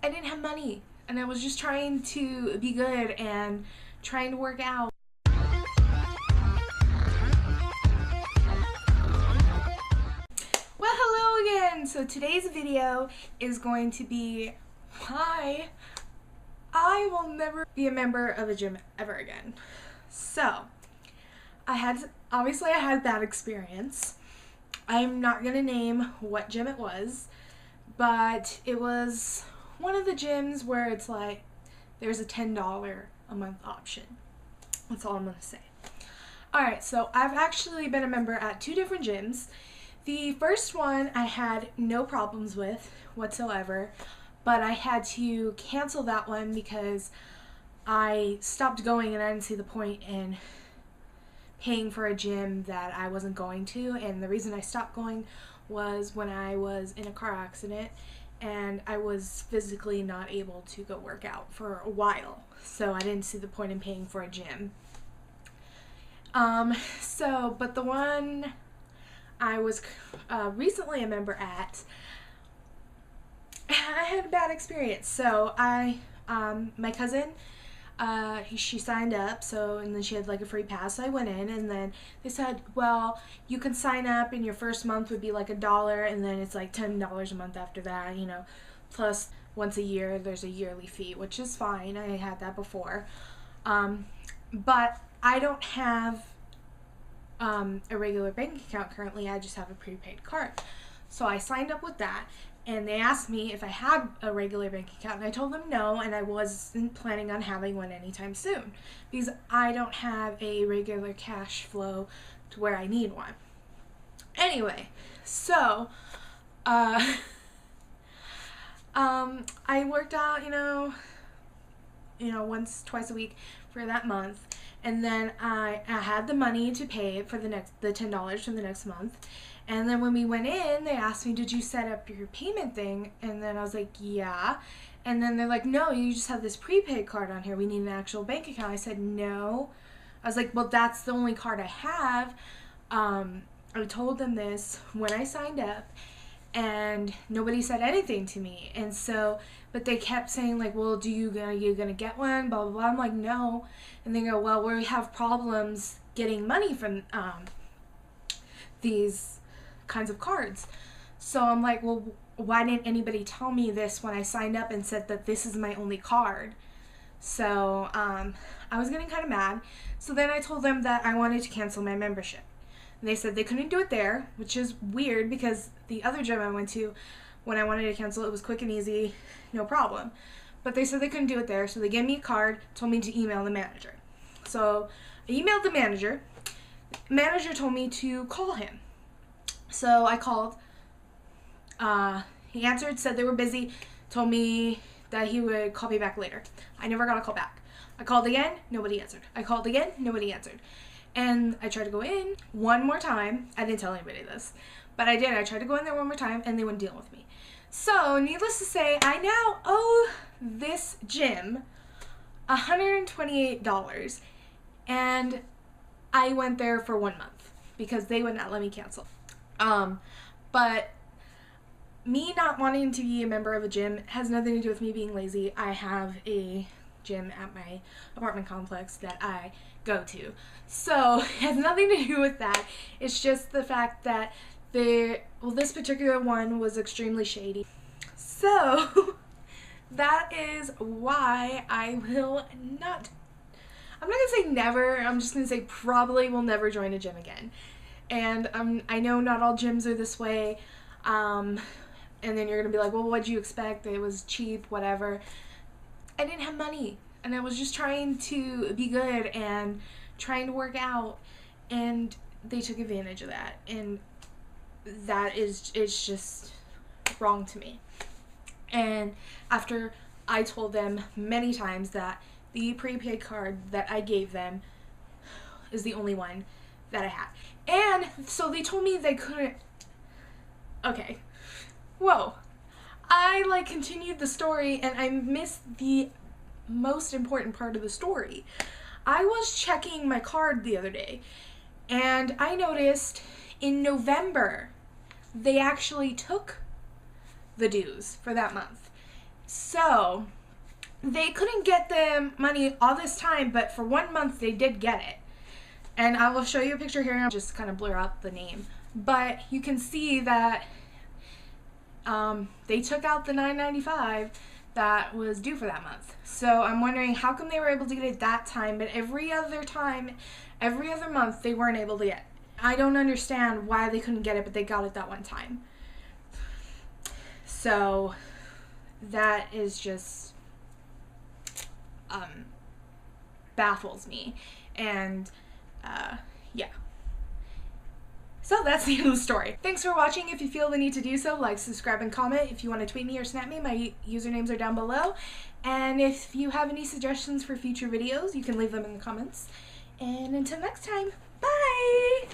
I didn't have money, and I was just trying to be good and trying to work out. Well, hello again. So today's video is going to be why I will never be a member of a gym ever again. So, obviously I had that experience. I'm not going to name what gym it was, but it was one of the gyms where it's like there's a $10 a month option. That's all I'm going to say. Alright, so I've actually been a member at 2 different gyms. The first one I had no problems with whatsoever, but I had to cancel that one because I stopped going and I didn't see the point in paying for a gym that I wasn't going to. And the reason I stopped going was when I was in a car accident and I was physically not able to go work out for a while. So I didn't see the point in paying for a gym. But the one I was recently a member at, I had a bad experience. So my cousin, she signed up, and then she had like a free pass. So I went in, and then they said, well, you can sign up and your first month would be like $1, and then it's like $10 a month after that, plus once a year there's a yearly fee, which is fine. I had that before. But I don't have a regular bank account currently. I just have a prepaid card. So I signed up with that, and they asked me if I had a regular bank account, and I told them no, and I wasn't planning on having one anytime soon because I don't have a regular cash flow to where I need one. Anyway, so I worked out, once, twice a week for that month. And then I had the money to pay for the $10 for the next month. And then when we went in, they asked me, did you set up your payment thing? And then I was like, yeah. And then they're like, no, you just have this prepaid card on here. We need an actual bank account. I said, no. I was like, well, that's the only card I have. I told them this when I signed up, and nobody said anything to me. And so, but they kept saying like, well, you gonna get one, blah, blah, blah. I'm like, no. And they go, well, we have problems getting money from these kinds of cards. So I'm like, well, why didn't anybody tell me this when I signed up and said that this is my only card? So I was getting kind of mad. So then I told them that I wanted to cancel my membership. And they said they couldn't do it there, which is weird because the other gym I went to, when I wanted to cancel, it was quick and easy, no problem. But they said they couldn't do it there, so they gave me a card, told me to email the manager. So I emailed the manager. The manager told me to call him. So I called. He answered, said they were busy, told me that he would call me back later. I never got a call back. I called again, nobody answered. I called again, nobody answered. And I tried to go in one more time. I didn't tell anybody this, but I did. I tried to go in there one more time, and they wouldn't deal with me. So, needless to say, I now owe this gym $128, and I went there for 1 month because they would not let me cancel. But me not wanting to be a member of a gym has nothing to do with me being lazy. I have a gym at my apartment complex that I go to. So it has nothing to do with that. It's just the fact that this particular one was extremely shady. So that is why I will not, I'm not going to say never, I'm just going to say probably will never join a gym again. And I know not all gyms are this way. And then you're going to be like, well, what'd you expect? It was cheap, whatever. I didn't have money, and I was just trying to be good and trying to work out, and they took advantage of that, and it's just wrong to me. And after I told them many times that the prepaid card that I gave them is the only one that I had, and so they told me they couldn't. Okay, whoa. I continued the story, and I missed the most important part of the story. I was checking my card the other day, and I noticed in November they actually took the dues for that month. So they couldn't get the money all this time, but for 1 month they did get it. And I will show you a picture here and I'll just kind of blur out the name. But you can see that they took out the $9.95 that was due for that month. So I'm wondering how come they were able to get it that time, but every other month they weren't able to get it. I don't understand why they couldn't get it, but they got it that one time. So that is just baffles me. And yeah. So that's the end of the story. Thanks for watching. If you feel the need to do so, like, subscribe, and comment. If you want to tweet me or snap me, my usernames are down below. And if you have any suggestions for future videos, you can leave them in the comments. And until next time, bye!